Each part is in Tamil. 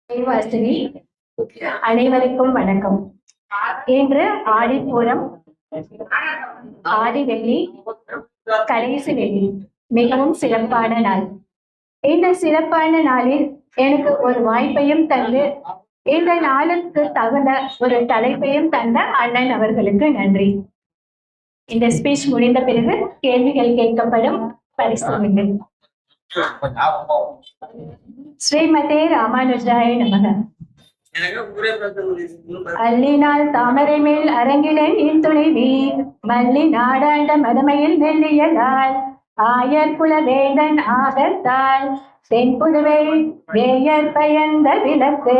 வாசகி அனைவருக்கும் வணக்கம். இன்று ஆடிப்பூரம், ஆடி வெள்ளி, கடைசி வெள்ளி, மிகவும் சிறப்பான நாள். இந்த சிறப்பான நாளில் எனக்கு ஒரு வாய்ப்பையும் தந்து இந்த நாளுக்கு தகுந்த ஒரு தலைப்பையும் தந்த அண்ணன் அவர்களுக்கு நன்றி. இந்த ஸ்பீச் முடிந்த பிறகு கேள்விகள் கேட்கப்படும். பரிசு ஸ்ரீமதே ராமானுஜாய நமக. அல்லினால் தாமரை மேல் அரங்கிலன் இன் துணைவி மல்லி நாடாண்ட மதமையில் மெல்லியலால் ஆயர் குல வேந்தன் ஆகத்தால் தென்புதுவை வேயர் பயந்த விளக்கு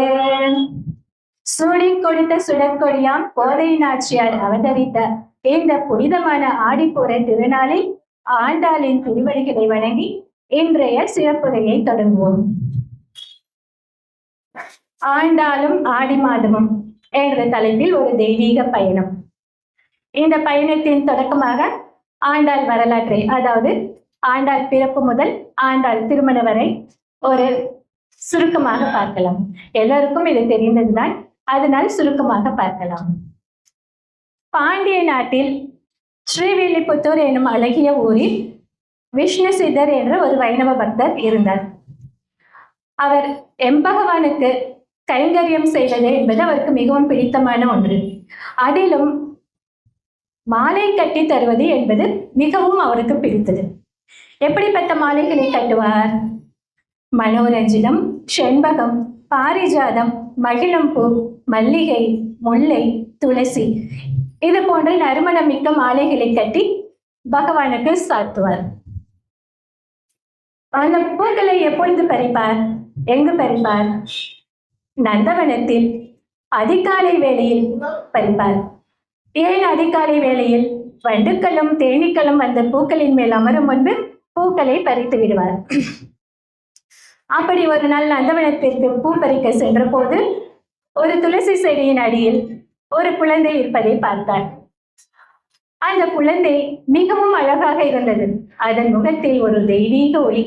சூடி கொடுத்த சுடற்கொடியாம் கோதை நாச்சியார் அவதரித்த இந்த புனிதமான ஆடிப்பூர திருநாளில் ஆண்டாளின் திருவடிகளை வணங்கி இன்றைய சிறப்புரையை தொடங்குவோம். ஆண்டாளும் ஆடி மாதமும் என்ற தலைப்பில் ஒரு தெய்வீக பயணம். இந்த பயணத்தின் தொடக்கமாக ஆண்டாள் வரலாற்றை, அதாவது ஆண்டாள் பிறப்பு முதல் ஆண்டாள் திருமணம் வரை ஒரு சுருக்கமாக பார்க்கலாம். எல்லாருக்கும் இது தெரிந்ததுதான், அதனால் சுருக்கமாக பார்க்கலாம். பாண்டிய நாட்டில் ஸ்ரீவில்லிபுத்தூர் என்னும் அழகிய ஊரில் விஷ்ணு சித்தர் என்ற ஒரு வைணவ பக்தர் இருந்தார். அவர் எம்பகவானுக்கு கைங்கரியம் செய்வது என்பது அவருக்கு மிகவும் பிடித்தமான ஒன்று. அதிலும் மாலை கட்டி தருவது என்பது மிகவும் அவருக்கு பிடித்தது. எப்படிப்பட்ட மாலைகளை கட்டுவார்? மனோரஞ்சிதம், செண்பகம், பாரிஜாதம், மகிழம்பூ, மல்லிகை, முல்லை, துளசி இது போன்ற நறுமணம் மிக்க மாலைகளை கட்டி பகவானுக்கு சாத்துவார். அந்த பூக்களை எப்பொழுது பறிப்பார்? எங்கு பறிப்பார்? நந்தவனத்தில் அதிகாலை வேளையில் பறிப்பார். ஏன் அதிகாலை வேளையில்? வண்டுக்களும் தேனீக்களும் அந்த பூக்களின் மேல் அமரும் முன்பு பூக்களை பறித்து விடுவார். அப்படி ஒரு நாள் நந்தவனத்திற்கு பூ பறிக்க சென்ற போது ஒரு துளசி செடியின் அடியில் ஒரு குழந்தை இருப்பதை பார்த்தார். அந்த குழந்தை மிகவும் அழகாக இருந்தது. அதன் முகத்தில் ஒரு தெய்வீக ஒளி.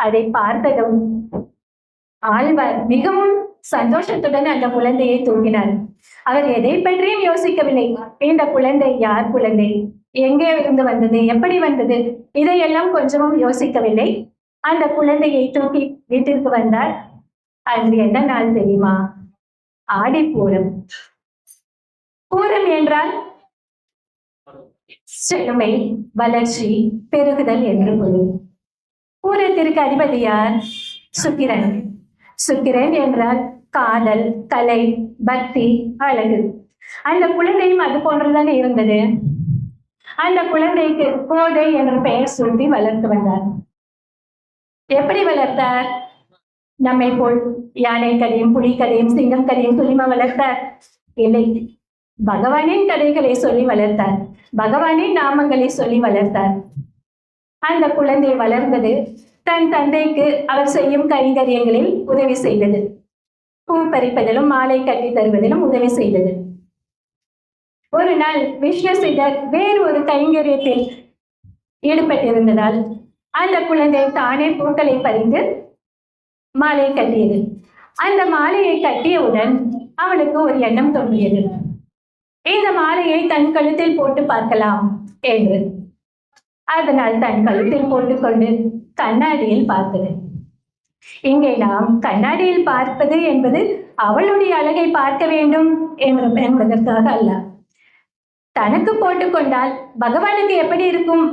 அதை பார்த்ததும் ஆழ்வார் மிகவும் சந்தோஷத்துடன் அந்த குழந்தையை தூங்கினார். அவர் எதை பற்றியும் யோசிக்கவில்லை. இந்த குழந்தை யார் குழந்தை, எங்கே இருந்து வந்தது, எப்படி வந்தது, இதையெல்லாம் கொஞ்சமும் யோசிக்கவில்லை. அந்த குழந்தையை தூக்கி வீட்டிற்கு வந்தார். அன்று என்ன நாள் தெரியுமா? ஆடிப்பூரம். பூரம் என்றால் செழுமை, வளர்ச்சி, பெருகுதல் என்று பொருள். பூரத்திற்கு அதிபதி யார்? சுக்கிரன். சுக்கிரன் என்றால் காதல், கலை, பக்தி, அழகு. அந்த குழந்தையும் அது போன்றுதான் இருந்தது. அந்த குழந்தைக்கு கோதை என்ற பெயர் சூட்டி வளர்த்து வந்தார். எப்படி வளர்த்தார்? நம்மை போல் யானை கதையும், புலி கதையும், சிங்கம் கதையும் துளிமா வளர்த்தார்? இல்லை. பகவானின் கதைகளை சொல்லி வளர்த்தார். பகவானின் நாமங்களை சொல்லி வளர்த்தார். அந்த குழந்தை வளர்ந்தது. தன் தந்தைக்கு அவர் செய்யும் கைங்கரியங்களில் உதவி செய்தது. பூ பறிப்பதிலும் மாலை கட்டி தருவதிலும் உதவி செய்தது. ஒரு நாள் விஷ்ணு சித்தர் வேறு ஒரு கைங்கரியத்தில் ஈடுபட்டிருந்ததால் அந்த குழந்தை தானே பூக்களை பறிந்து மாலை கட்டியது. அந்த மாலையை கட்டியவுடன் அவனுக்கு ஒரு எண்ணம் தோன்றியது. இந்த மாலையை தன் கழுத்தில் போட்டு பார்க்கலாம் என்று. அதனால் தன் கழுத்தில் போட்டுக்கொண்டு கண்ணாடியில் பார்த்தது. இங்கே நாம் கண்ணாடியில் பார்ப்பது என்பது அவளுடைய அழகை பார்க்க வேண்டும் என்பதற்காக அல்ல. தனக்கு போட்டுக்கொண்டால் பகவானுக்கு எப்படி இருக்கும்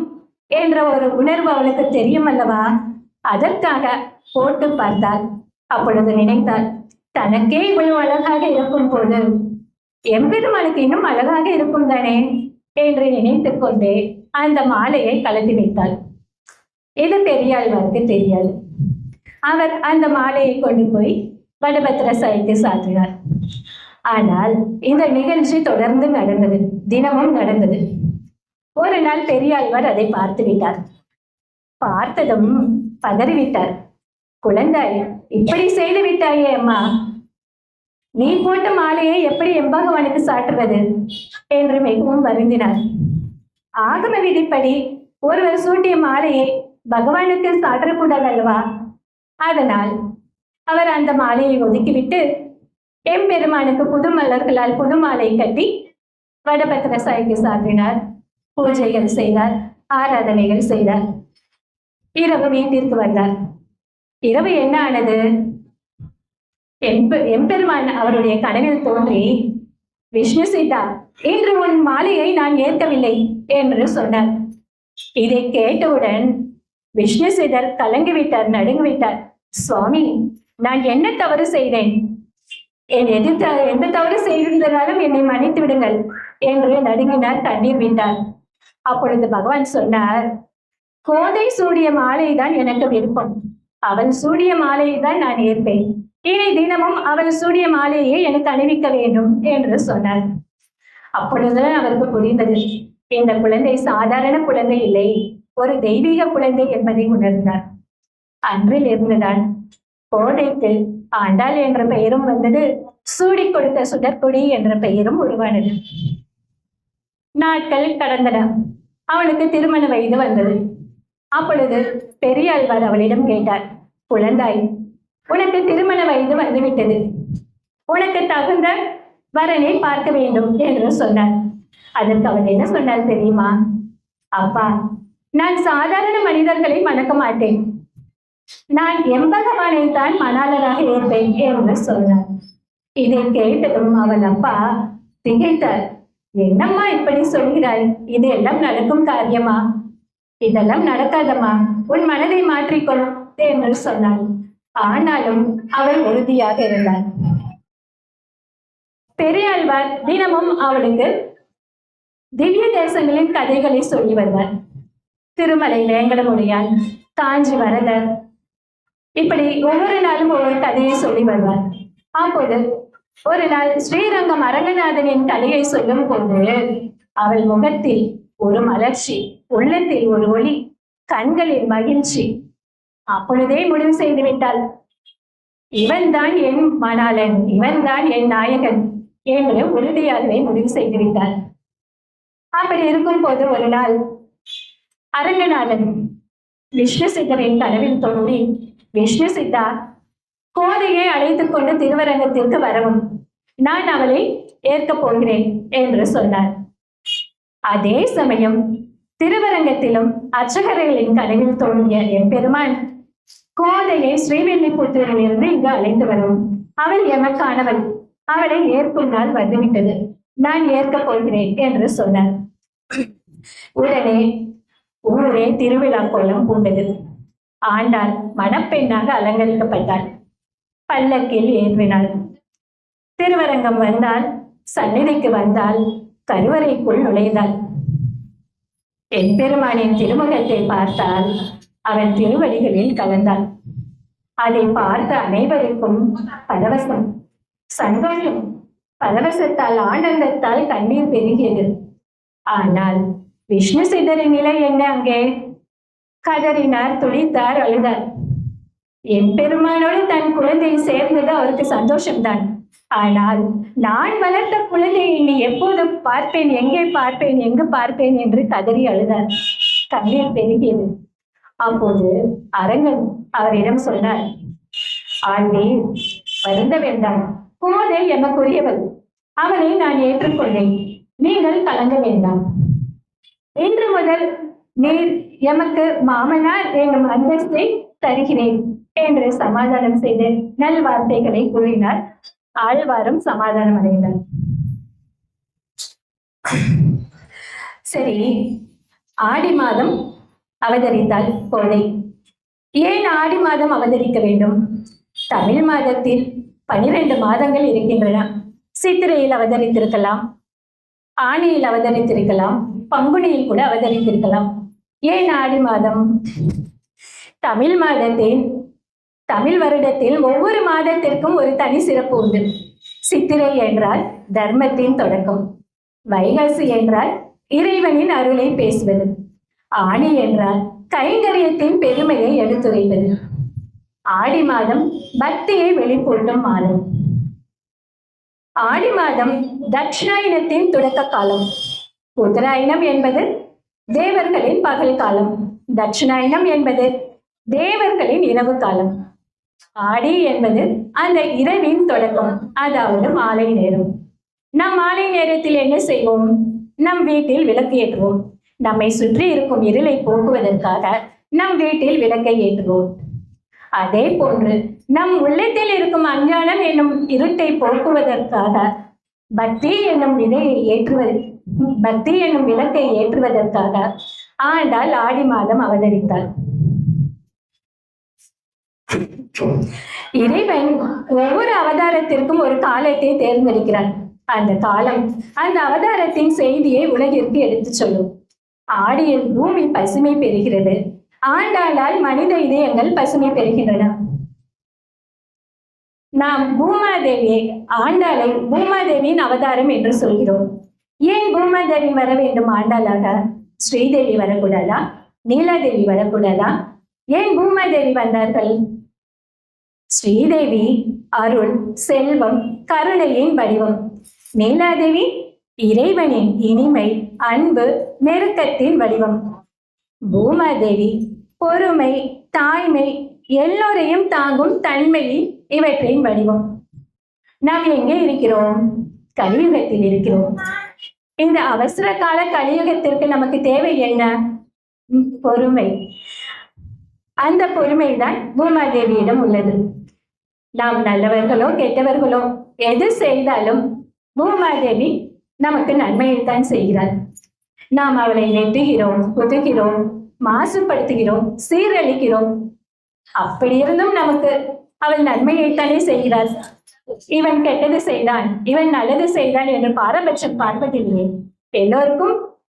என்ற ஒரு உணர்வு அவளுக்கு தெரியும் அல்லவா? அதற்காக போட்டு பார்த்தால், அப்பொழுது நினைத்தால், தனக்கே இவ்வளவு அழகாக இருக்கும் போது எம்பெருமானுக்கு இன்னும் அழகாக இருக்கும் தானே என்று நினைத்து கொண்டே அந்த மாலையை கலட்டி வைத்தாள். இது பெரியாழ்வாருக்கு தெரியாது. அவர் அந்த மாலையை கொண்டு போய் வடபத்திர சாய்க்கு சாற்றினார். ஆனால் இந்த நிகழ்ச்சி தொடர்ந்து நடந்தது, தினமும் நடந்தது. ஒரு நாள் பெரியாழ்வார் அதை பார்த்து விட்டார். பார்த்ததும் பதறிவிட்டார். குழந்தாய், இப்படி செய்து விட்டாயே அம்மா, நீ போட்ட மாலையை எப்படி எம்பகவானுக்கு சாற்றுவது என்று மிகவும் வருந்தினார். ஆகம விதிப்படி ஒருவர் சூட்டிய மாலையை பகவானுக்கு சாற்றக்கூடாது அல்லவா? அதனால் அவர் அந்த மாலையை ஒதுக்கிவிட்டு எம்பெருமானுக்கு புது மலர்களால் புது மாலை கட்டி வடபத்திர சாய்க்கு சாற்றினார். பூஜைகள் செய்தார், ஆராதனைகள் செய்தார். இரவு வீட்டிற்கு வந்தார். இரவு என்ன ஆனது? எம்பெருமான் அவருடைய கனவில் தோன்றி, விஷ்ணு சீதா, இன்று உன் மாலையை நான் ஏற்கவில்லை என்று சொன்னார். இதை கேட்டவுடன் விஷ்ணு சீதர் கலங்கிவிட்டார், நடுங்கிவிட்டார். சுவாமி, நான் என்ன தவறு செய்தேன்? எந்த தவறு செய்திருந்தாலும் என்னை மன்னித்து விடுங்கள் என்று நடுங்கினார், கண்ணீர் விட்டார். அப்பொழுது பகவான் சொன்னார், கோதை சூடிய மாலை தான் எனக்கு விருப்பம். அவள் சூடிய மாலையை தான் நான் ஏற்பேன். இனி தினமும் அவள் சூடிய மாலையை எனக்கு அணிவிக்க வேண்டும் என்று சொன்னார். அப்பொழுதுதான் அவருக்கு புரிந்தது, இந்த குழந்தை சாதாரண குழந்தை இல்லை, ஒரு தெய்வீக குழந்தை என்பதை உணர்ந்தார். அன்றில் இருந்துதான் கோதைக்கு ஆண்டாள் என்ற பெயரும் வந்தது, சூடி கொடுத்த சுடற்கொடி என்ற பெயரும் உருவானது. நாட்கள் கடந்தன. அவனுக்கு திருமண வயது வந்தது. அப்பொழுது பெரியாழ்வார் அவளிடம் கேட்டார், குழந்தாய், உனக்கு திருமண வயது வந்துவிட்டது, உனக்கு தகுந்த வரனை பார்க்க வேண்டும் என்று சொன்னார். அதற்கு அவன் என்ன சொன்னார் தெரியுமா? அப்பா, நான் சாதாரண மனிதர்களை மணக்க மாட்டேன், நான் எம்பகவானை தான் மணாளராக இருப்பேன் என்று சொன்னார். இதை கேட்டதும் அவன் அப்பா திகைத்தார். என்னம்மா இப்படி சொல்கிறாய்? இது எல்லாம் நடக்கும் காரியமா? இதெல்லாம் நடக்காதம்மா, உன் மனதை மாற்றிக்கொள் என்று சொன்னாள். ஆனாலும் அவள் உறுதியாக இருந்தாள். பெரியாழ்வார் தினமும் அவளுக்கு திவ்ய தேசங்களின் கதைகளை சொல்லி வருவார். திருமலை வேங்கடமுடியான், காஞ்சி வரதர், இப்படி ஒவ்வொரு நாளும் ஒவ்வொரு கதையை சொல்லி வருவார். அப்போது ஒரு நாள் ஸ்ரீரங்கம் அரங்கநாதனின் கதையை சொல்லும் போது அவள் முகத்தில் ஒரு மலர்ச்சி, உள்ளத்தில் ஒரு ஒளி, கண்களில் மகிழ்ச்சி. அப்பொழுதே முடிவு செய்து விட்டாள், இவன் தான் என் மணாளன், இவன் தான் என் நாயகன் என்று உறுதியாகவே முடிவு செய்து விட்டாள். அப்படி இருக்கும் போது ஒரு நாள் அரங்கநாதன் விஷ்ணு சித்தரின் கனவில் தோன்றி, விஷ்ணு சித்தா, கோதையை அழைத்துக் கொண்டு திருவரங்கத்திற்கு வரவும், நான் அவளை ஏற்கப் போகிறேன் என்று சொன்னார். அதே சமயம் திருவரங்கத்திலும் அர்ச்சகர்களின் கனவில் தோன்றிய எம்பெருமான், கோதையை ஸ்ரீவில்லிபுத்தூரில் இருந்து இங்கு அழைத்து வரும், அவள் எமக்கானவள், அவளை ஏற்கும் நாள் வந்துவிட்டது, நான் ஏற்கப் போகிறேன் என்று சொன்னார். உடனே ஊரே திருவிழா கோலம் பூண்டது. ஆண்டாள் மணப்பெண்ணாக அலங்கரிக்கப்பட்டாள். பல்லக்கில் ஏற்றினாள். திருவரங்கம் வந்தால், சந்நிதிக்கு வந்தால், கருவறைக்குள் நுழைந்தாள். எம்பெருமானின் திருமுகத்தை பார்த்தால் அவன் திருவடிகளில் கலந்தாள். அதை பார்த்த அனைவருக்கும் பரவசம், சந்தோஷம், பரவசத்தால் ஆனந்தத்தால் கண்ணீர் பெருகியது. ஆனால் விஷ்ணு சித்தரின் நிலை என்ன? அங்கே கதறினார், துடித்தார், அழுதார். எம்பெருமானோடு தன் குழந்தையை சேர்ந்தது அவருக்கு சந்தோஷம்தான். ஆனால் நான் வளர்த்த குழந்தையை இனி எப்போது பார்ப்பேன், எங்கே பார்ப்பேன், எங்கு பார்ப்பேன் என்று கதறி அழுதார். கண்ணீர் பெருகியது. அப்போது அரங்கன் அவரிடம் சொன்னார், ஆழ்வீர், வருந்த வேண்டாம், கோதை எமக்குரியவள், அவனை நான் ஏற்றுக்கொண்டேன், நீங்கள் கலங்க வேண்டாம். இன்று முதல் நீர் எமக்கு மாமனார் என்னும் அந்தஸ்தை தருகிறேன் என்று சமாதானம் செய்து நல் வார்த்தைகளை கூறினார். ஆழ்வாரும் சமாதானம் அடைந்தார். சரி, ஆடி மாதம் அவதரித்தாள் கோதை. ஏன் ஆடி மாதம் அவதரிக்க வேண்டும்? தமிழ் மாதத்தில் 12 மாதங்கள் இருக்கின்றன. சித்திரையில் அவதரித்திருக்கலாம், ஆணியில் அவதரித்திருக்கலாம், பங்குனியில் கூட அவதரித்திருக்கலாம். ஏன் ஆடி மாதம்? தமிழ் வருடத்தில் ஒவ்வொரு மாதத்திற்கும் ஒரு தனி சிறப்பு உண்டு. சித்திரை என்றால் தர்மத்தின் தொடக்கம், வைகாசி என்றால் இறைவனின் அருளை பேசுவது, ஆடி என்றால் கைங்கரியத்தின் பெருமையை எடுத்துரைப்பது, ஆடி மாதம் பக்தியை வெளிப்படுத்தும் மாதம். ஆடி மாதம் தட்சிணாயனத்தின் தொடக்க காலம். உத்தராயணம் என்பது தேவர்களின் பகல் காலம், தட்சிணாயனம் என்பது தேவர்களின் இரவு காலம். ஆடி என்பது அந்த இரவின் தொடக்கம், அதாவது மாலை நேரம். நம் மாலை நேரத்தில் என்ன செய்வோம்? நம் வீட்டில் விளக்கு ஏற்றுவோம். நம்மை சுற்றி இருக்கும் இருளை போக்குவதற்காக நம் வீட்டில் விளக்கை ஏற்றுவோம். அதே போன்று நம் உள்ளத்தில் இருக்கும் அஞ்ஞானம் என்னும் இருட்டை போக்குவதற்காக பக்தி என்னும் பக்தி என்னும் விளக்கை ஏற்றுவதற்காக ஆண்டாள் ஆடி மாதம் அவதரித்தாள். இறைவன் ஒவ்வொரு அவதாரத்திற்கும் ஒரு காலத்தை தேர்ந்தெடுக்கிறான். அந்த காலம் அந்த அவதாரத்தின் செய்தியை உலகிற்கு எடுத்துச் சொல்லும். ஆடியில் பூமி பசுமை பெறுகிறது. ஆண்டாளால் மனித இதயங்கள் பசுமை பெறுகின்றன. நாம் பூமாதேவியை, ஆண்டாளை பூமாதேவியின் அவதாரம் என்று சொல்கிறோம். ஏன் பூமாதேவி வர வேண்டும் ஆண்டாளாக? ஸ்ரீதேவி வரக்கூடாதா? நீலாதேவி வரக்கூடாதா? ஏன் பூமாதேவி வந்தார்கள்? ஸ்ரீதேவி அருள், செல்வம், கருணையின் வடிவம். நீலாதேவி இறைவனின் இனிமை, அன்பு, நெருக்கத்தின் வடிவம். பூமாதேவி பொறுமை, தாய்மை, எல்லோரையும் தாங்கும் தன்மையில் இவற்றின் வடிவம். நாம் எங்கே இருக்கிறோம்? கலியுகத்தில் இருக்கிறோம். இந்த அவசர கால கலியுகத்திற்கு நமக்கு தேவை என்ன? பொறுமை. அந்த பொறுமைதான் பூமாதேவியிடம் உள்ளது. நாம் நல்லவர்களோ கெட்டவர்களோ எது செய்தாலும் பூமாதேவி நமக்கு நன்மையைத்தான் செய்கிறார். நாம் அவளை நெட்டுகிறோம், குதுகிறோம், மாசுபடுத்துகிறோம், சீரழிக்கிறோம். அப்படி இருந்தும் நமக்கு அவள் நன்மையைத்தானே செய்கிறாள். இவன் கெட்டது செய்தான், இவன் நல்லது செய்தான் என்று பாரபட்சம் பார்ப்பதில்லையே. எல்லோருக்கும்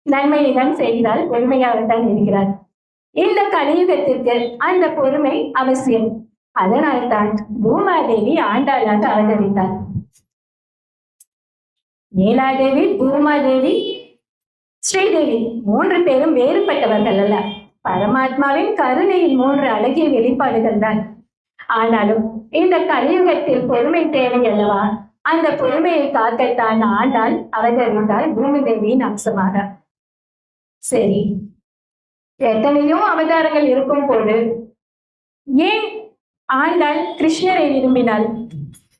நன்மையை தான் செய்கிறாள், பொறுமையாகத்தான் இருக்கிறார். இந்த கலியுகத்திற்கு அந்த பொறுமை அவசியம். அதனால்தான் பூமாதேவி ஆண்டாளாக அவதரித்தார். நீலாதேவி, பூமாதேவி, ஸ்ரீதேவி 3 பேரும் வேறுபட்டவர்கள் அல்ல. பரமாத்மாவின் கருணையின் 3 அழகிய வெளிப்பாடுகள் தான். ஆனாலும் இந்த கலியுகத்தில் பொறுமை தேவை அல்லவா? அந்த பொறுமையை காக்கத்தான் ஆண்டாள் அவதரித்தாள் பூமி தேவியின் அம்சமாக. சரி, எத்தனையோ அவதாரங்கள் இருக்கும் போது ஏன் ஆண்டாள் கிருஷ்ணரை விரும்பினாள்?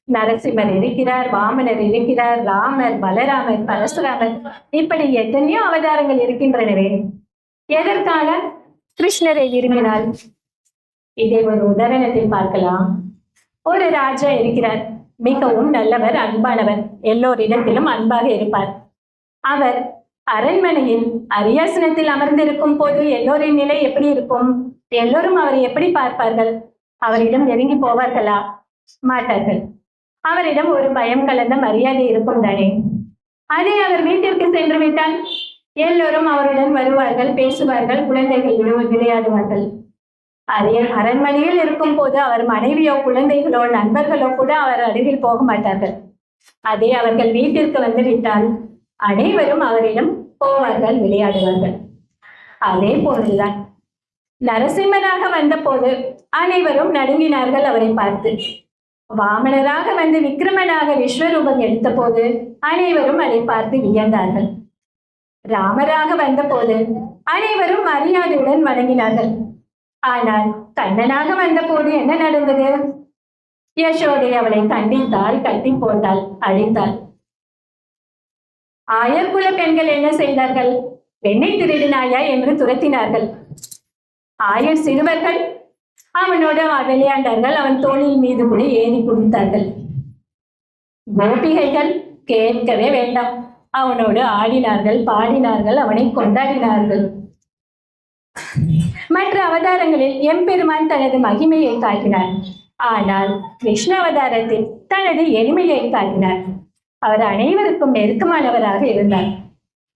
நரசிம்மர் இருக்கிறார், வாமனர் இருக்கிறார், ராமர், பலராமர், பரசுராமர், இப்படி எத்தனையோ அவதாரங்கள் இருக்கின்றனவே. எதற்காக கிருஷ்ணரை விரும்பினாள்? இதை ஒரு உதாரணத்தில் பார்க்கலாம். ஒரு ராஜா இருக்கிறார், மிகவும் நல்லவர், அன்பானவர், எல்லோரிடத்திலும் அன்பாக இருப்பார். அவர் அரண்மனையில் அரியாசனத்தில் அமர்ந்திருக்கும் போது எல்லோரின் நிலை எப்படி இருக்கும்? எல்லோரும் அவரை எப்படி பார்ப்பார்கள்? அவரிடம் நெருங்கி போவார்களா? மாட்டார்கள். அவரிடம் ஒரு பயம் கலந்த மரியாதை இருக்கும் தானே. அதே அவர் வீட்டிற்கு சென்று விட்டால் எல்லோரும் அவருடன் வருவார்கள், பேசுவார்கள், குழந்தைகள் விளையாடுவார்கள். அரண்மனையில் இருக்கும் போது அவர் மனைவியோ, குழந்தைகளோ, நண்பர்களோ கூட அவர் அருகில் போக மாட்டார்கள். அதே அவர்கள் வீட்டிற்கு வந்து விட்டால் அனைவரும் அவரிடம் போவார்கள், விளையாடுவார்கள். அதே போன்றுதான் நரசிம்மனாக வந்த போது அனைவரும் நடுங்கினார்கள் அவரை பார்த்து. வாமனராக வந்து விக்ரமனாக விஸ்வரூபம் எடுத்த போது அனைவரும் அதை பார்த்து வியந்தார்கள். ராமராக வந்த போது அனைவரும் மரியாதையுடன் வணங்கினார்கள். ஆனால் கண்ணனாக வந்த போது என்ன நடந்தது? யசோதை அவளை கண்டித்தாள், கட்டி போட்டாள், அழித்தாள். ஆயர்குல பெண்கள் என்ன செய்தார்கள்? பெண்ணை திருடினாயா என்று துரத்தினார்கள். ஆயர் சிறுவர்கள் அவனோடு விளையாண்டார்கள், அவன் தோளில் மீது கூட ஏறி குடித்தார்கள். கோபிகைகள் கேட்கவே வேண்டாம், அவனோடு ஆடினார்கள், பாடினார்கள், அவனை கொண்டாடினார்கள். மற்ற அவதாரங்களில் எம்பெருமான் தனது மகிமையை காட்டினார். ஆனால் கிருஷ்ண அவதாரத்தில் தனது எளிமையை காட்டினார். அவர் அனைவருக்கும் நெருக்கமானவராக இருந்தார்.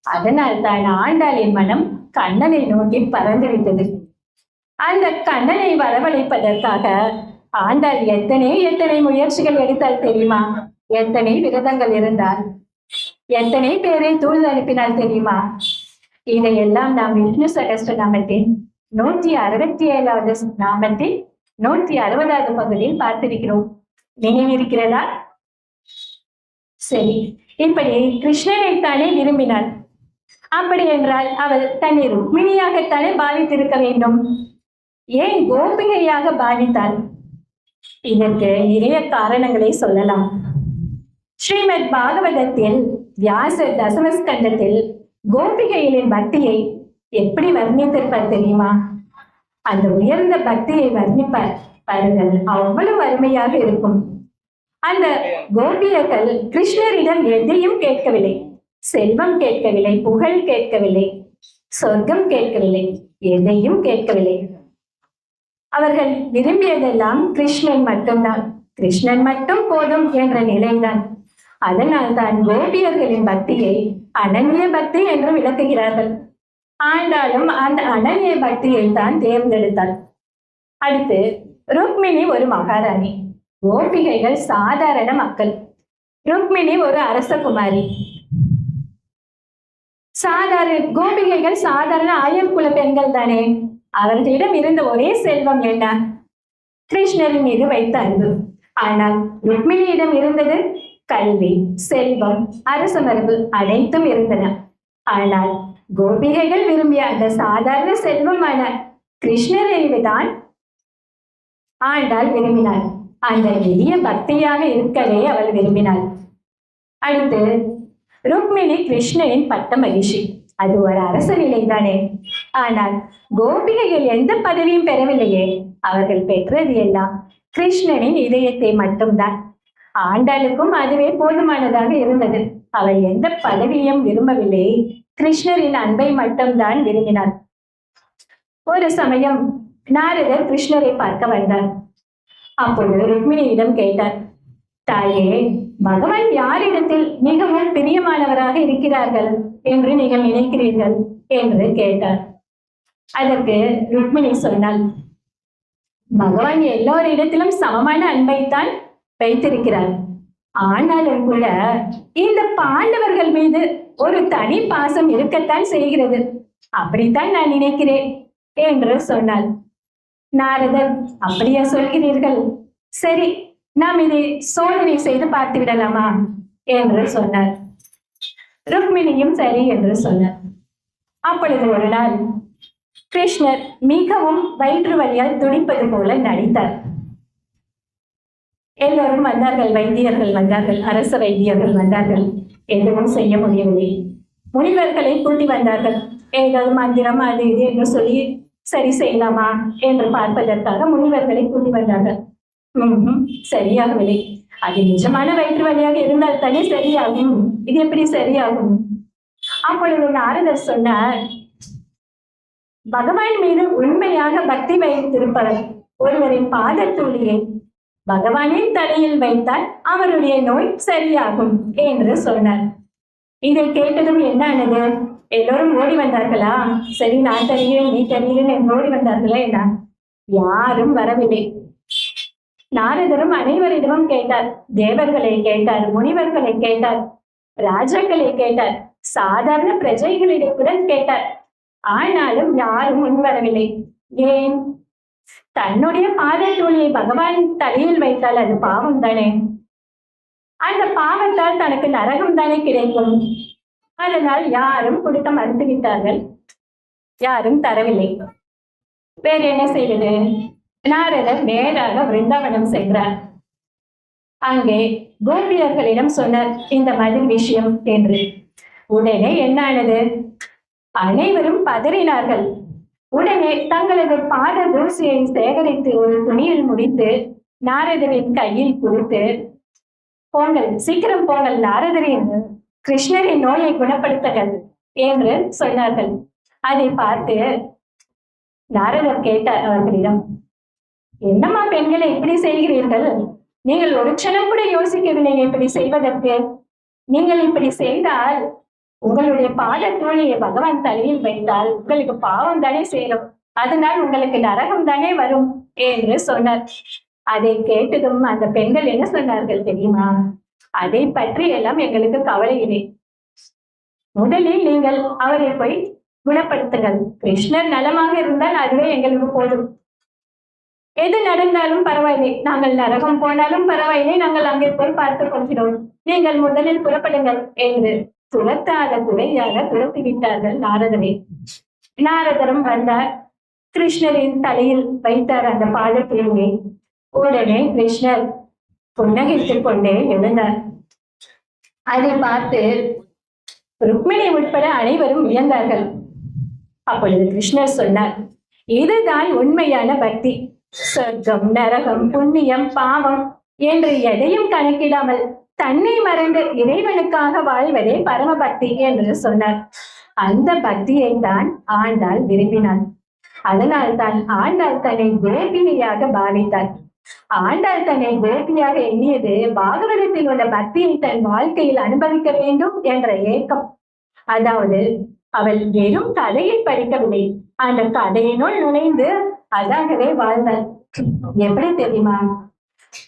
அதனால் தான் ஆண்டாளின் மனம் கண்ணனை நோக்கி பறந்துவிட்டது. அந்த கண்ணனை வரவழைப்பதற்காக ஆண்டாள் எத்தனை முயற்சிகள் எடுத்தால் தெரியுமா? எத்தனை விரதங்கள் இருந்தால், எத்தனை பேரை தூது அனுப்பினால் தெரியுமா? இதையெல்லாம் நாம் விஷ்ணு சகஸ்ர நாமத்தின் 167வது நாமத்தில் 160வது பகுதியில் பார்த்திருக்கிறோம். நினைவிருக்கிறதா? சரி, இப்படி கிருஷ்ணனைத்தானே விரும்பினாள். அப்படி என்றால் அவள் தன்னை ருக்மிணியாகத்தானே பாவித்திருக்க வேண்டும். ஏன் கோபிகையாக பாவித்தாள்? இதற்கு நிறைய காரணங்களை சொல்லலாம். ஸ்ரீமத் பாகவதத்தில் வியாசர் தசமஸ்கந்தத்தில் கோபிகைகளின் பக்தியை எப்படி வர்ணித்திருப்பார் தெரியுமா? அந்த உயர்ந்த பக்தியை வர்ணிப்பார் பாருங்கள், அவ்வளவு அருமையாக இருக்கும். அந்த கோபியர்கள் கிருஷ்ணரிடம் எதையும் கேட்கவில்லை. செல்வம் கேட்கவில்லை, புகழ் கேட்கவில்லை, சொர்க்கம் கேட்கவில்லை, எதையும் கேட்கவில்லை. அவர்கள் விரும்பியதெல்லாம் கிருஷ்ணன் மட்டும்தான். கிருஷ்ணன் மட்டும் போதும் என்ற நிலைதான். அதனால் தான் கோபியர்களின் பக்தியை அனன்ய பக்தி என்று விளக்குகிறார்கள். ஆண்டாலும் அந்த அனன்ய பக்தியை தான் தேர்ந்தெடுத்தார். அடுத்து ருக்மிணி ஒரு மகாராணி, கோபிகைகள் சாதாரண மக்கள். ருக்மிணி ஒரு அரசகுமாரி. கோபிகைகள் சாதாரண ஆயர் குல பெண்கள் தானே. அவர்களிடம் இருந்த ஒரே செல்வம் என்ன? கிருஷ்ணரின் மீது வைத்த அன்பு. ஆனால் ருக்மிணியிடம் இருந்தது கல்வி, செல்வம், அரச மரபு அனைத்தும் இருந்தன. ஆனால் கோபிகைகள் விரும்பிய அந்த சாதாரண செல்வமான கிருஷ்ணரை தான் ஆண்டாள் விரும்பினாள். அந்த எளிய பக்தியாக இருக்கவே அவள் விரும்பினாள். அடுத்து ருக்மிணி கிருஷ்ணனின் பட்ட மகிழ்ச்சி. அது ஒரு அரச நிலைதானே. ஆனால் கோபிகைகள் எந்த பதவியும் பெறவில்லையே. அவர்கள் பெற்றது எல்லாம் கிருஷ்ணனின் இதயத்தை மட்டும்தான். ஆண்டாளுக்கும் அதுவே போதுமானதாக இருந்தது. அவள் எந்த பதவியும் விரும்பவில்லை, கிருஷ்ணரின் அன்பை மட்டும்தான் விரும்பினாள். ஒரு சமயம் நாரதர் கிருஷ்ணரை பார்க்க வந்தார். அப்பொழுது ருக்மிணியிடம் கேட்டார், தாயே, பகவான் யாரிடத்தில் மிகவும் பிரியமானவராக இருக்கிறார்கள் என்று நீங்கள் நினைக்கிறீர்கள் என்று கேட்டார். அதற்கு ருக்மிணி சொன்னாள், பகவான் எல்லோரிடத்திலும் சமமான அன்பைத்தான் வைத்திருக்கிறார். ஆனாலும் கூட இந்த பாண்டவர்கள் மீது ஒரு தனி பாசம் இருக்கத்தான் செய்கிறது. அப்படித்தான் நான் நினைக்கிறேன் என்று சொன்னாள். நாரதர், அப்படியா சொல்கிறீர்கள்? சரி, நாம் இதை சோதனை செய்து பார்த்து விடலாமா என்று சொன்னார். ருக்மிணியும் சரி என்று சொன்னார். அப்பொழுது ஒரு நாள் கிருஷ்ணர் மிகவும் வயிற்று வலியால் துடிப்பது போல நடித்தார். எல்லோரும் வந்தார்கள், வைத்தியர்கள் வந்தார்கள், அரச வைத்தியர்கள் வந்தார்கள். எதுவும் செய்ய முடியவில்லை. முனிவர்களை கூட்டி வந்தார்கள். ஏதாவது மந்திரம் அது இது என்று சொல்லி சரி செய்யலாமா என்று பார்ப்பதற்காக முனிவர்களை கூட்டி வந்தார்கள். சரியாகவில்லை. அது நிஜமான வயிற்று வலியாக இருந்தால் தானே சரியாகும். இது எப்படி சரியாகும்? அப்பொழுது நாரதர் சொன்னார், பகவான் மீது உண்மையாக பக்தி வைத்திருப்பவர் ஒருவரின் பாதத்தூளியை பகவானின் தலையில் வைத்தால் அவருடைய நோய் சரியாகும் என்று சொன்னார். இதை கேட்டதும் என்ன ஆனது? எல்லோரும் ஓடி வந்தார்களா? சரி, நான் தருகிறேன், நீ தருகிறேன் என்று ஓடி வந்தார்களா? என்ன? யாரும் வரவில்லை. நாரதரும் அனைவரிடமும் கேட்டார். தேவர்களை கேட்டார், முனிவர்களை கேட்டார், ராஜாக்களை கேட்டார், சாதாரண பிரஜைகளிடம் கூட கேட்டார். ஆனாலும் யாரும் முன்வரவில்லை. ஏன்? தன்னுடைய பாதத்தூளியை பகவான் தலையில் வைத்தால் அது பாவம் தானே. அந்த பாவத்தால் தனக்கு நரகம் தானே கிடைக்கும். அதனால் யாரும் கொடுக்க மறுத்துவிட்டார்கள். யாரும் தரவில்லை. வேற என்ன செய்வது? நாரதர் நேராக விருந்தாவனம் சென்றார். அங்கே கோபியர்களிடம் சொன்னார் இந்த மாதிரி விஷயம் என்று. உடனே என்ன ஆனது? அனைவரும் பதறினார்கள். உடனே தங்களது பாத தூசியை சேகரித்து ஒரு துணியில் முடித்து நாரதரின் கையில் கொடுத்து, போங்கள், சீக்கிரம் போங்கள், நாரதரின் கிருஷ்ணரின் நோயை குணப்படுத்துங்கள் என்று சொன்னார்கள். அதை பார்த்து நாரதர் கேட்டார் அவர்களிடம், என்னம்மா பெண்களை இப்படி செய்கிறீர்கள்? நீங்கள் ஒரு க்ஷணம் கூட யோசிக்கவில்லை இப்படி செய்வதற்கு. நீங்கள் இப்படி செய்தால் உங்களுடைய பாத தூளியை பகவான் தலையில் வைத்தால் உங்களுக்கு பாவம் தானே சேரும். அதனால் உங்களுக்கு நரகம் தானே வரும் என்று சொன்னார். அதை கேட்டதும் அந்த பெண்கள் என்ன சொன்னார்கள் தெரியுமா? அதை பற்றி எல்லாம் எங்களுக்கு கவலை இல்லை. முதலில் நீங்கள் அவரை போய் குணப்படுத்துங்கள். கிருஷ்ணர் நலமாக இருந்தால் அதுவே எங்களுக்கு போதும். எது நடந்தாலும் பரவாயில்லை, நாங்கள் நரகம் போனாலும் பரவாயில்லை, நாங்கள் அங்கே போய் பார்த்துக் கொள்கிறோம், நீங்கள் முதலில் புறப்படுங்கள் என்று துரத்தாத குறையாக துரத்தி விட்டார்கள் நாரதரை. நாரதரும் வந்தார். கிருஷ்ணரின் தலையில் வைத்தார் அந்த பாதத்தூளியை. உடனே கிருஷ்ணர் புன்னகைத்துக் கொண்டே எழுந்தார். அதை பார்த்து ருக்மிணி உட்பட அனைவரும் வியந்தார்கள். அப்பொழுது கிருஷ்ணர் சொன்னார், இதுதான் உண்மையான பக்தி. சொர்க்கம், நரகம், புண்ணியம், பாவம் என்று எதையும் கணக்கிடாமல் தன்னை மறந்து இறைவனுக்காக வாழ்வதே பரமபக்தி என்று சொன்னார். அந்த பக்தியை தான் ஆண்டாள் விரும்பினாள். அதனால் தான் ஆண்டாள் தன்னை கோபினியாக பாவித்தாள். ஆண்டாள் தன்னை கோபியாக எண்ணியது பாகவதத்தில் உள்ள பக்தியை தன் வாழ்க்கையில் அனுபவிக்க வேண்டும் என்ற ஏக்கம். அதாவது அவள் வெறும் கதையை படிக்கவில்லை, அந்த கதையினுள் நுழைந்து அதாகவே வாழ்ந்தாள். எப்படி தெரியுமா?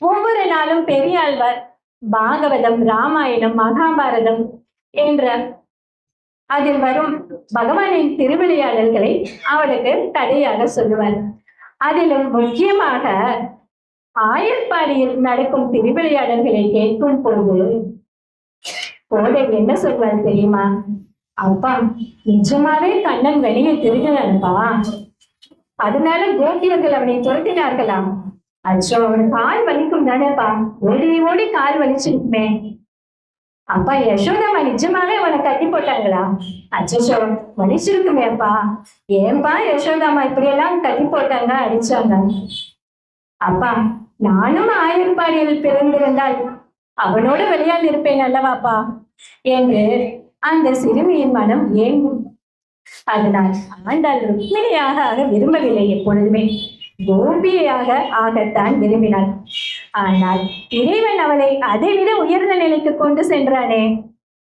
ஒவ்வொரு நாளும் பெரியாழ்வார் பாகவதம், ராமாயணம், மகாபாரதம் என்ற அதில் வரும் பகவானின் திருவிளையாடல்களை அவளுக்கு கதையாக சொல்லுவார். அதிலும் முக்கியமாக ஆயர்பாடியில் நடக்கும் திருவிளையாடல்களை கேட்கும் போது கோதை என்ன சொல்வார் தெரியுமா? அப்பா, நிஜமாவே கண்ணன் வெளியே திருகிறான்பா, அதனால கோபியர்கள் அவனை துரத்தினார்களாம். அச்சோ, அவன் கால் வலிக்கும் தானேப்பா, ஓடி ஓடி கால் வலிச்சுமே. அப்பா, யசோதாமா நிஜமாவே அவனை கட்டி போட்டாங்களா? அச்சோ, வலிச்சிருக்குமே அப்பா. ஏன்பா யசோதாமா இப்படியெல்லாம் கட்டி போட்டாங்க, அடிச்சாங்க? அப்பா, நானும் ஆயர்பாடியில் பிறந்திருந்தால் அவனோடு விளையாண்டு இருப்பேன் அல்லவாப்பா என்று அந்த சிறுமியின் மனம் ஏங்கும். அதனால் ஆண்டாள் ருக்மிணியாக ஆக விரும்பவில்லை, எப்பொழுதுமே கோபியாக ஆகத்தான் விரும்பினாள். ஆனால் இறைவன் அவளை அதைவிட உயர்ந்த நிலைக்கு கொண்டு சென்றானே.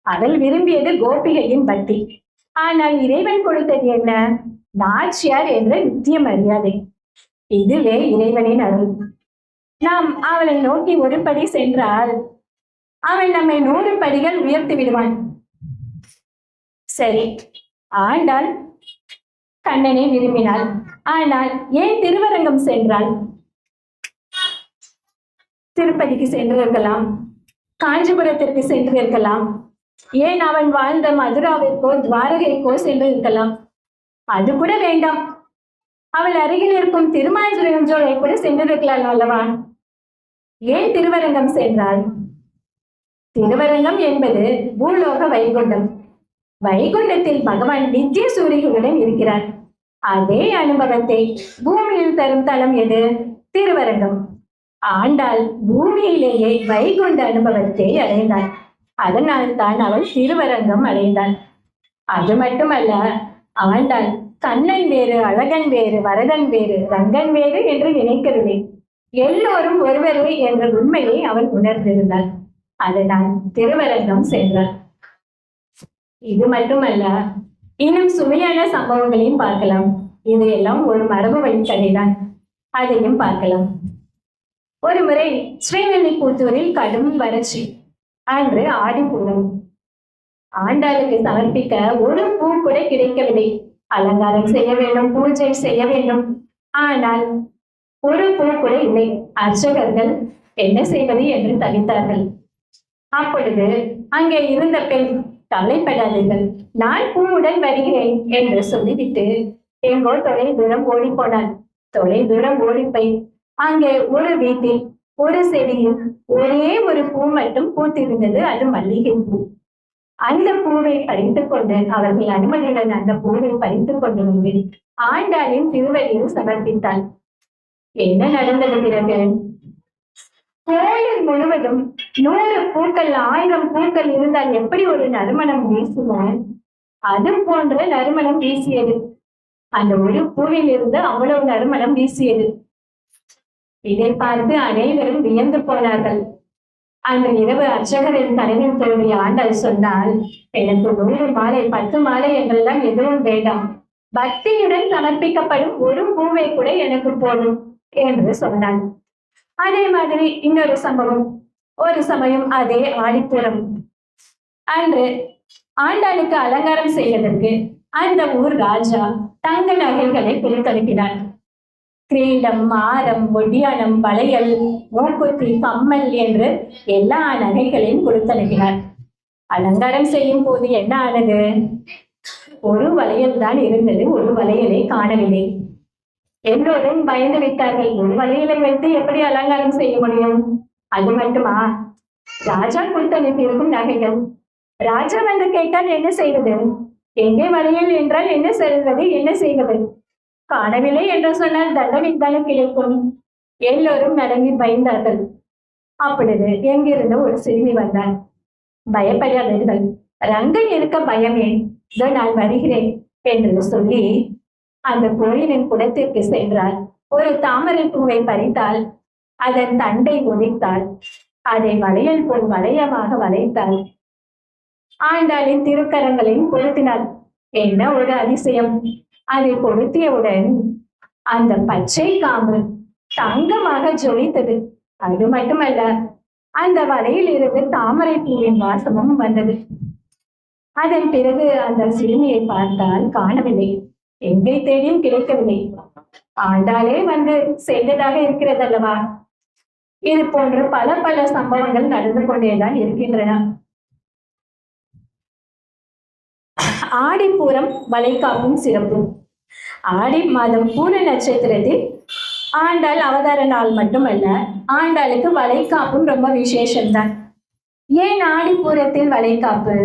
அவள் விரும்பியது கோபிகையின் பக்தி. ஆனால் இறைவன் கொடுத்தது என்ன? நாச்சியார் என்ற நித்திய மரியாதை. இதுவே இறைவனின் அருள். நாம் அவளை நோக்கி ஒரு படி சென்றால் அவன் நம்மை 100 படிகள் உயர்த்தி விடுவான். சரி, ஆண்டாள் கண்ணனை விரும்பினாள். ஆனால் ஏன் திருவரங்கம் சென்றாள்? திருப்பதிக்கு சென்றிருக்கலாம், காஞ்சிபுரத்திற்கு சென்றிருக்கலாம், ஏன் அவன் வாழ்ந்த மதுராவிற்கோ துவாரகைக்கோ சென்றிருக்கலாம். அது கூட வேண்டாம், அவள் அருகில் இருக்கும் திருமாஞ்சோலை கூட சென்றிருக்கலாம் அல்லவா? ஏன் திருவரங்கம் சென்றாள்? திருவரங்கம் என்பது பூலோக வைகுண்டம். வைகுண்டத்தில் பகவான் நித்திய சூரியர்களுடன் இருக்கிறார். அதே அனுபவத்தை பூமியில் தரும் தலம் எது? திருவரங்கம். ஆண்டாள் பூமியிலேயே வைகுண்ட அனுபவத்தை அடைந்தாள். அதனால் தான் அவள் திருவரங்கம் அடைந்தாள். அது மட்டுமல்ல, ஆண்டாள் கண்ணன் வேறு, அழகன் வேறு, வரதன் வேறு, ரங்கன் வேறு என்று நினைக்கவில்லை. எல்லோரும் ஒருவரே என்ற உண்மையை அவள் உணர்ந்திருந்தாள். அதனால் திருவரங்கம் சென்றாள். இது மட்டுமல்ல, இன்னும் சுவையான சம்பவங்களையும் பார்க்கலாம். இது எல்லாம் ஒரு மரபு வழி கதைதான், அதையும் பார்க்கலாம். ஒரு முறை ஸ்ரீவில்லிபுத்தூரில் கடும் வறட்சி. அன்று ஆடிப்பூரம். ஆண்டாளுக்கு சமர்ப்பிக்க ஒரு பூ கூட கிடைக்கவில்லை. அலங்காரம் செய்ய வேண்டும், பூஜை செய்ய வேண்டும், ஆனால் ஒரு பூ கூட இல்லை. அர்ச்சகர்கள் என்ன செய்வது என்று தவித்தார்கள். அப்பொழுது அங்கே இருந்த பெண், கவலைப்படாதீர்கள், நான் பூவுடன் வருகிறேன் என்று சொல்லிவிட்டு எங்கோ தொலை தூரம் ஓடி போனாள். தொலை தூரம் ஓடிப்போய் அங்கே ஒரு வீட்டில் ஒரு செடியில் ஒரே ஒரு பூ மட்டும் பூத்திருந்தது. அது மல்லிகை பூ. அந்த பூவை பறித்துக் கொண்டு, அவர்கள் அனுமதியுடன் அந்த பூவை பறித்துக் கொண்டு வந்து ஆண்டாளின் திருவடியில் சமர்ப்பித்தாள். என்ன நடந்தது பிறகு? கோயில் முழுவதும் 100 பூக்கள், 1000 பூக்கள் இருந்தால் எப்படி ஒரு நறுமணம் வீசுவோம், அது போன்ற நறுமணம் வீசியது. அந்த ஒரு பூவில் இருந்து அவ்வளவு நறுமணம் வீசியது. இதை பார்த்து அனைவரும் வியந்து போனார்கள். அந்த இரவு அர்ச்சகரின் கனவின் தோல்வி ஆண்டாள் சொன்னால், எனக்கு 100 மாலை 10 மாலை என்றெல்லாம் எதுவும் வேண்டாம், பக்தியுடன் சமர்ப்பிக்கப்படும் ஒரு பூவை கூட எனக்கு போதும் என்று சொன்னாள். அதே மாதிரி இன்னொரு சம்பவம். ஒரு சமயம் அதே ஆடிப்புறம் அன்று ஆண்டாளுக்கு அலங்காரம் செய்வதற்கு அந்த ஊர் ராஜா தங்க நகைகளை கொடுத்தனுப்பினார். கிரீடம், மாரம், ஒடியானம், வளையல், மூக்குத்தி, கம்மல் என்று எல்லா நகைகளையும் கொடுத்தனுப்பினார். அலங்காரம் செய்யும் போது என்ன ஆனது? ஒரு வளையல் தான் இருந்தது, ஒரு வளையலை காணவில்லை. எல்லோரும் பயந்து விட்டார்கள். ஒரு வளையலை வைத்து எப்படி அலங்காரம் செய்ய முடியும்? அது மட்டுமா, ராஜா கொடுத்து அனுப்பியிருக்கும் நகைகள். ராஜா வந்து கேட்டால் என்ன செய்வது? எங்கே வளையல் என்றால் என்ன சொல்வது, என்ன செய்வது? காணவில்லை என்று சொன்னால் தண்டனை தானே கிடைக்கும். எல்லோரும் நடுங்கி பயந்தார்கள். அப்பொழுது எங்கிருந்து ஒரு சிறுமி வந்தார். பயப்படாதீர்கள், ரங்கன் இருக்க பயமே, இதோ நான் வருகிறேன் என்று சொல்லி அந்த கோயிலின் குளத்திற்கு சென்றார். ஒரு தாமரை பூவை பறித்தால், அதன் தண்டை உதைத்தாள், அதை வளையல் போல் வளையமாக வளைத்தாள். ஆண்டாளின் திருக்கரங்களையும் பொருத்தினாள். என்ன ஒரு அதிசயம்! அதை பொருத்தியவுடன் அந்த பச்சை காம்பு தங்கமாக ஜொலித்தது. அது மட்டுமல்ல, அந்த வலையில் இருந்து தாமரை பூவின் வாசமும் வந்தது. அதன் பிறகு அந்த சிறுமியை பார்த்தால் காணவில்லை. எங்கே தேடியும் கிடைக்கவில்லை. ஆண்டாளே வந்து செய்ததாக இருக்கிறது அல்லவா? இது போன்ற பல பல சம்பவங்கள் நடந்து கொண்டேதான் இருக்கின்றன. ஆடிப்பூரம் வளைகாப்பும் சிறப்பு. ஆடி மாதம் பூர நட்சத்திரத்தில் ஆண்டாள் அவதார நாள் மட்டுமல்ல, ஆண்டாளுக்கு வளைகாப்பும் ரொம்ப விசேஷம்தான். ஏன் ஆடிப்பூரத்தில் வளைகாப்பு?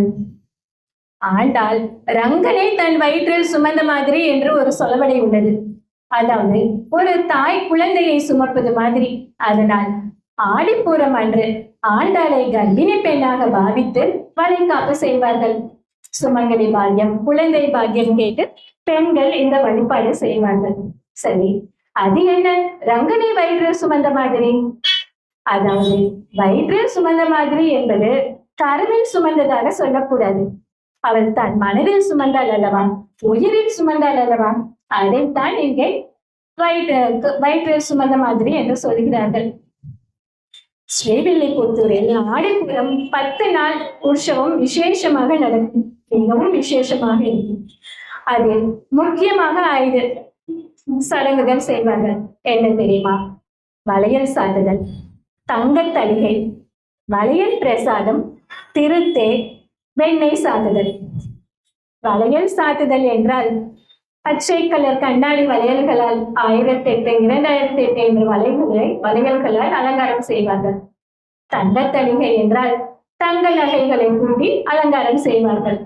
ஆண்டாள் ரங்கனை தன் வயிற்றில் சுமந்த மாதிரி என்று ஒரு சொலவடை உள்ளது. அதாவது ஒரு தாய் குழந்தையை சுமப்பது மாதிரி. அதனால் ஆடிப்பூரம் அன்று ஆண்டாளை கர்ப்பிணி பெண்ணாக பாவித்து வளைகாப்பு செய்வார்கள். சுமங்கலி பாக்கியம், குழந்தை பாக்கியம் கேட்டு பெண்கள் இந்த வழிபாடு செய்வார்கள். சரி, அது என்ன ரங்கனை வயிற்றில் சுமந்த மாதிரி? அதாவது வயிற்றில் சுமந்த மாதிரி என்பது கருவில் சுமந்ததாக சொல்லக்கூடாது. அவள் தன் மனதில் சுமந்தாள் அல்லவா, உயிரில் சுமந்தாள் அல்லவா, அதைத்தான் இங்கே வயிற்றில் சுமந்த மாதிரி என்று சொல்கிறார்கள். ஸ்ரீவில்லிபுத்தூரில் ஆடிப்புறம் 10 நாள் உற்சவம் விசேஷமாக நடக்கும். மிகவும் விசேஷமாக இருக்கும். அதில் முக்கியமாக 5 சடங்குகள் செய்வார்கள். என்ன தெரியுமா? வளையல் சாத்துதல், தங்கத்தளிகை, வளையல் பிரசாதம், திருத்தேர், வெண்ணெய் சாத்துதல். வளையல் சாத்துதல் என்றால் பச்சை கலர் கண்ணாடி வளையல்களால் 1008, 2008 என்ற வளையல்களால் அலங்காரம் செய்வார்கள். தங்கத்தளிகை என்றால் தங்க நகைகளை கூட்டி அலங்காரம் செய்வார்கள்.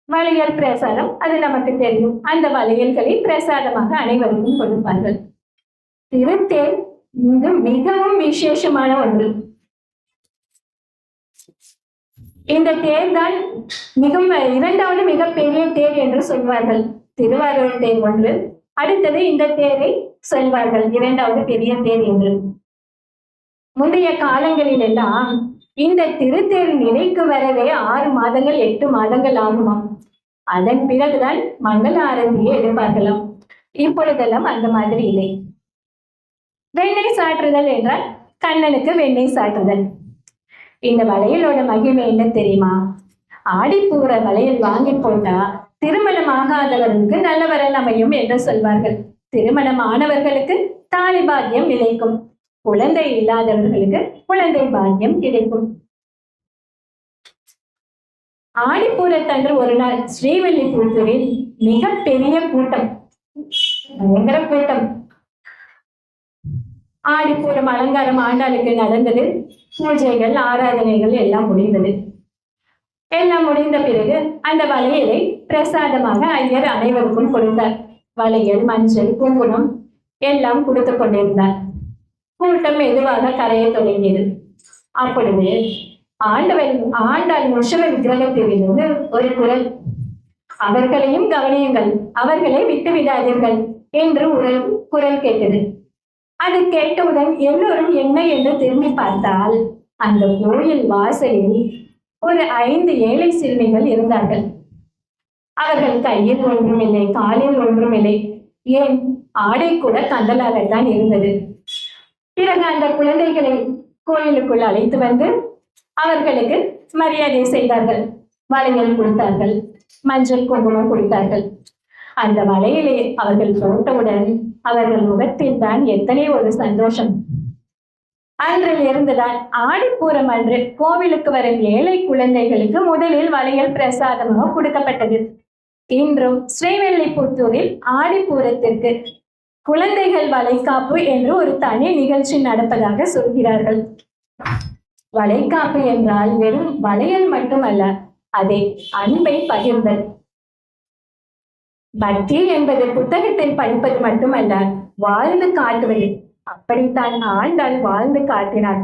வளையல் பிரசாதம், அது நமக்கு தெரியும். அந்த வளையல்களை பிரசாதமாக அனைவருக்கும் கொடுப்பார்கள். திருத்தேர் இங்கு மிகவும் விசேஷமான ஒன்று. இந்த தேர் தான் இரண்டாவது மிகப்பெரிய தேர் என்று சொல்வார்கள். திருவாரூர் தேர் ஒன்று, அடுத்தது இந்த தேரை சொல்வார்கள் இரண்டாவது பெரிய தேர் என்று. முந்தைய காலங்களில் எல்லாம் இந்த திருத்தேர் நிலைக்கு வரவே 6 மாதங்கள் 8 மாதங்கள் ஆகுமாம். அதன் பிறகுதான் மங்கள ஆரத்தியை எடுப்பார்களாம். இப்பொழுதெல்லாம் அந்த மாதிரி இல்லை. வெண்ணெய் சாற்றுதல் என்றால் கண்ணனுக்கு வெண்ணெய் சாற்றுதல். இந்த வளையலோட மகிமை என்ன தெரியுமா? ஆடிப்பூர வளையல் வாங்கி போட்டா திருமணம் ஆகாதவர்களுக்கு நல்ல வரன் அமையும் என்று சொல்வார்கள். திருமணம் ஆனவர்களுக்கு தாலி பாக்கியம் நிலைக்கும். குழந்தை இல்லாதவர்களுக்கு குழந்தை பாக்கியம் கிடைக்கும். ஆடிப்பூரத்தன்று ஒரு நாள் ஸ்ரீவில்லிபுத்தூரில் மிகப்பெரிய கூட்டம், பயங்கர கூட்டம். ஆடிப்பூரம் அலங்காரம் ஆண்டாளுக்கு நடந்தது. பூஜைகள், ஆராதனைகள் எல்லாம் முடிந்தது. எல்லாம் முடிந்த பிறகு அந்த வளையலை பிரசாதமாக ஐயர் அனைவருக்கும் கொடுத்தார். வளையல், மஞ்சள், குங்குமம் எல்லாம் கொடுத்து கொண்டிருந்தார். கூட்டம் மெதுவாக கரைய தொடங்கியது. அப்பொழுது ஆண்டாள் உற்சவ விக்கிரகத்திலிருந்து ஒரு குரல், அவர்களையும் கவனியுங்கள், அவர்களை விட்டு விடாதீர்கள் என்று ஒரு குரல் கேட்டது. அது கேட்டவுடன் எல்லோரும் என்ன என்று திரும்பி பார்த்தால், அந்த கோயில் வாசலில் ஒரு 5 ஏழை சிறுமிகள் இருந்தார்கள். அவர்கள் கையில் ஒன்றுமில்லை, காலில் ஒன்றுமில்லை, ஏன் ஆடை கூட கந்தலாகத்தான் இருந்தது. பிறகு அந்த குழந்தைகளை கோயிலுக்குள் அழைத்து வந்து அவர்களுக்கு மரியாதை செய்தார்கள். வளையல் கொடுத்தார்கள், மஞ்சள் குங்குமம் கொடுத்தார்கள். அந்த வளையலை அவர்கள் போட்டவுடன் அவர்கள் முகத்தில் தான் எத்தனை ஒரு சந்தோஷம்! அன்றில் இருந்துதான் ஆடிப்பூரம் அன்று கோவிலுக்கு வரும் ஏழை குழந்தைகளுக்கு முதலில் வளையல் பிரசாதமாக கொடுக்கப்பட்டது. இன்றும் ஸ்ரீவில்லிபுத்தூரில் ஆடிப்பூரத்திற்கு குழந்தைகள் வளைகாப்பு என்று ஒரு தனி நிகழ்ச்சி நடப்பதாக சொல்கிறார்கள். வளைகாப்பு என்றால் வெறும் வளையல் மட்டுமல்ல, அதை அன்பை பகிர்ந்தல். பக்தி என்பது புத்தகத்தில் படிப்பது மட்டுமல்ல, வாழ்ந்து காட்டுவது. அப்படித்தான் ஆண்டாள் வாழ்ந்து காட்டினார்.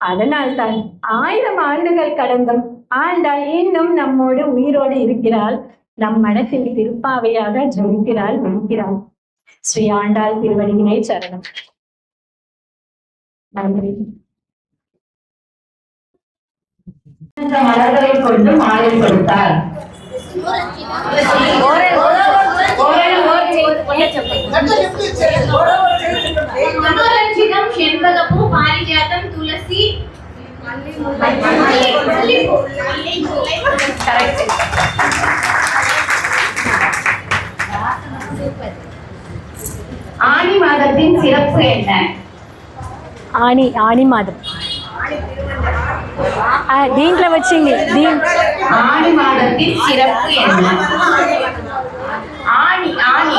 அதனால் தான் 1000 ஆண்டுகள் கடந்தும் ஆண்டாள் இன்னும் நம்மோடு உயிரோடு இருக்கிறாள். நம் மனத்தில் திருப்பாவையாக ஜொலிக்கிறாள், விழிக்கிறாள். ஸ்ரீ ஆண்டாள் திருவடியினை சரணம். நன்றி. மலர்களை கொண்டு மாலை கொடுத்தார். செண்பகப்பூ, பாரிஜாதம், துளசி, ஆனி மாதத்தின் சிறப்பு என்ன? ஆனி மாதம் దీంట్లో వచ్చింది. ஆனி மாதத்தின் சிறப்பு என்ன? ஆனி ஆனி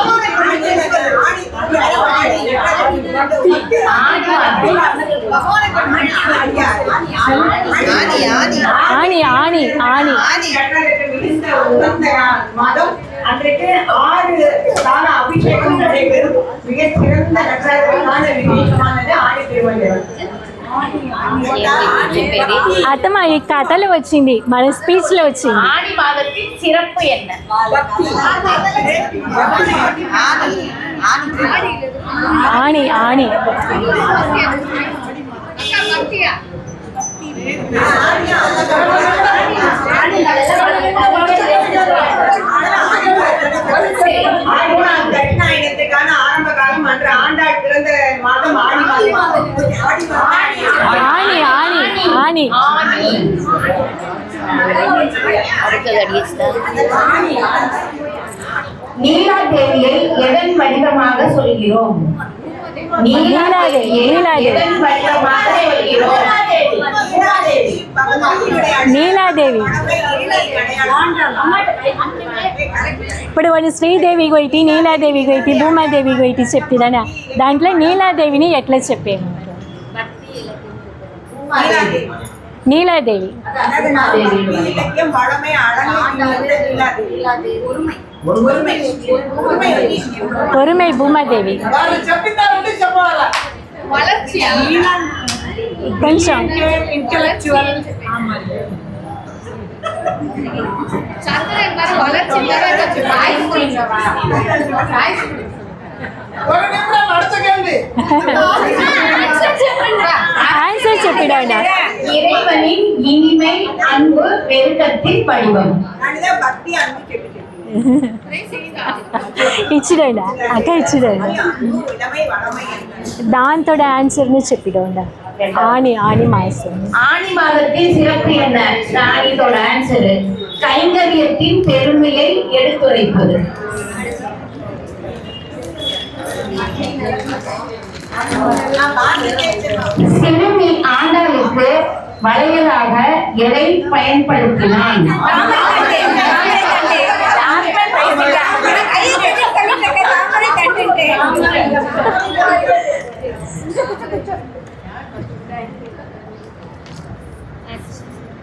ஆனி ஆனி ஆனி மாதம் அன்றைக்கு 6 கால அபிஷேகம் நடைபெறும். மிகச் சிறந்த நட்சத்திரமான விசேஷமானது ஆடி திருவள்ளுவர். అత్తమ్మ ఈ కథలో వచ్చింది, మన స్పీచ్ లో వచ్చింది. ஆனி மாதத்தின் சிறப்பு என்ன? ஆனி ஆனி தட்சிணாயனத்துக்கான ஆரம்ப காலம் அன்று ஆண்டாள் பிறந்த மாதம் ஆனி மாதம். ஆனி ஆனி ஆனி நீலாதேவியை எதன் வடிவமாக சொல்கிறோம்? நீலாதேவியை எதன் வடிவமாக சொல்கிறோம்? నీలాదేవి. ఇప్పుడు వాళ్ళు శ్రీదేవి గోయిటి, నీలాదేవి గోయిటి, భూమాదేవి గోయిటి చెప్తుందనా, దాంట్లో నీలాదేవిని ఎట్లా చెప్పాము? నీలాదేవి பொறுமை భూమాదేవి. కొంచెం ஆன்சர் చెప్పిడాడా? இறைவனின் இனிமை, அன்பு, பெருக்கத்தின் படிவம். ఇచ్చిడా అక్క, ఇచ్చిడా దాంతో ఆన్సర్ని చెప్పిడా? ஆனி மாசம். ஆனி மாதத்தின் சிறப்பு என்ன? ராணியோட ஆன்சர் கைங்கரியத்தின் பெருமையை எடுத்துரைப்பது. சிறுமி ஆண்டாளுக்கு வளையலாக எதை பயன்படுத்தினான்?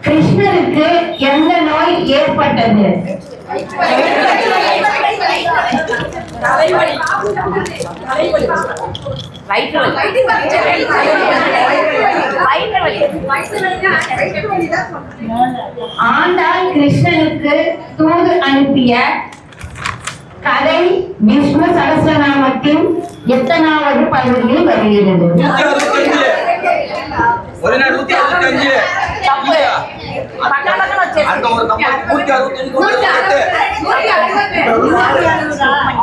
கிருஷ்ணருக்கு எந்த நோய் ஏற்பட்டது? ஆண்டாள் கிருஷ்ணனுக்கு தூது அனுப்பிய கதை விஷ்ணு சகஸ்ரநாமத்தின் எத்தனாவது பகுதியில் வருகிறது?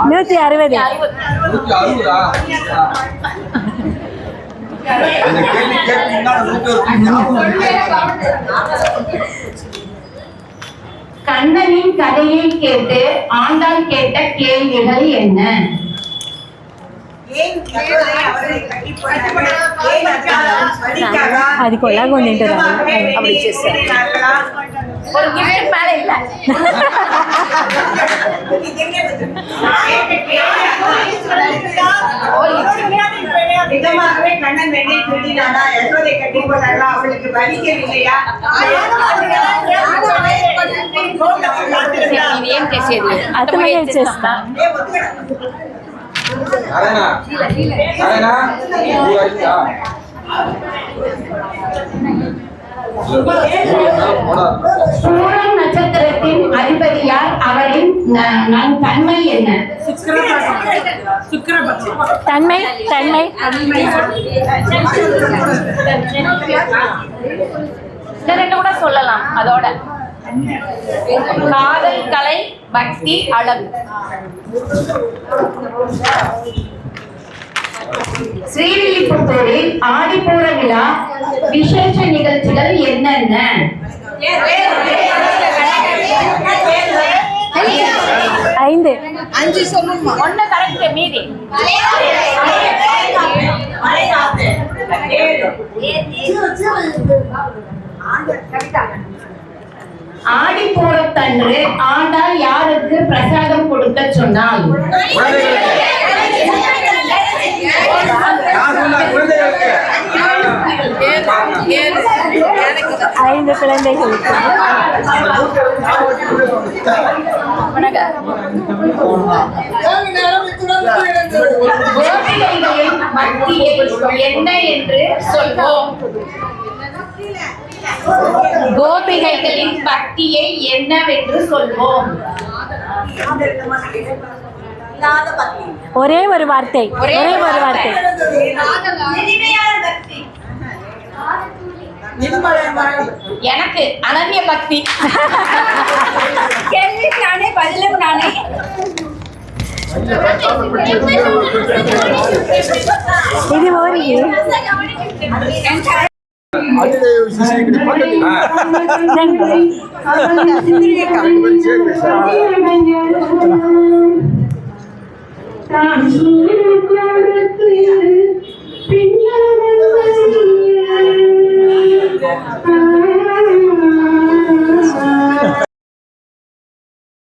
நூத்தி 60. கண்ணனின் கதையை கேட்டு ஆண்டாள் கேட்ட கேள்விகள் என்ன? అది కొలాగా ఉంది. ஒரு gift மேல இல்ல. நிஜமாகவே கண்ணன் வெண்ணை திருடினானா? யசோதை கட்டி போட்டார்களா? அவளுக்கு வலிக்கவில்லையா? ఇది ఏం చేసేది? అతను ఏం చేస్తా? సరేనా సరేనా பூரம் நட்சத்திரத்தின் அதிபதி யார்? அவரின் தன்மை என்ன? தன்மை தன்மை இந்த ரெண்டு கூட சொல்லலாம். அதோட காதல், கலை, பக்தி, அழகு. ஸ்ரீவில்லிபுத்தூரில் ஆடிப்பூர விழா விசேஷ நிகழ்ச்சிகள் என்னென்ன? 5 ஒண்ணு கரெக்ட், மீதி ஆடிப்பூரத்தன்று ஆண்டாள் யாருக்கு பிரசாதம் கொடுக்க சொன்னாள்? குழந்தைகளுக்கு 5 குழந்தைகளுக்கு. கோபிகைகளின் பக்தியை என்ன என்று சொல்வோம்? கோபிகைகளின் பக்தியை என்னவென்று சொல்வோம்? ஒரே ஒரு வார்த்தை, ஒரே ஒரு வார்த்தை. எனக்கு அனன்ய பக்தி. கேள்வி நானே, பதிலும் நானே. ఇది ఓరికి பின்னர்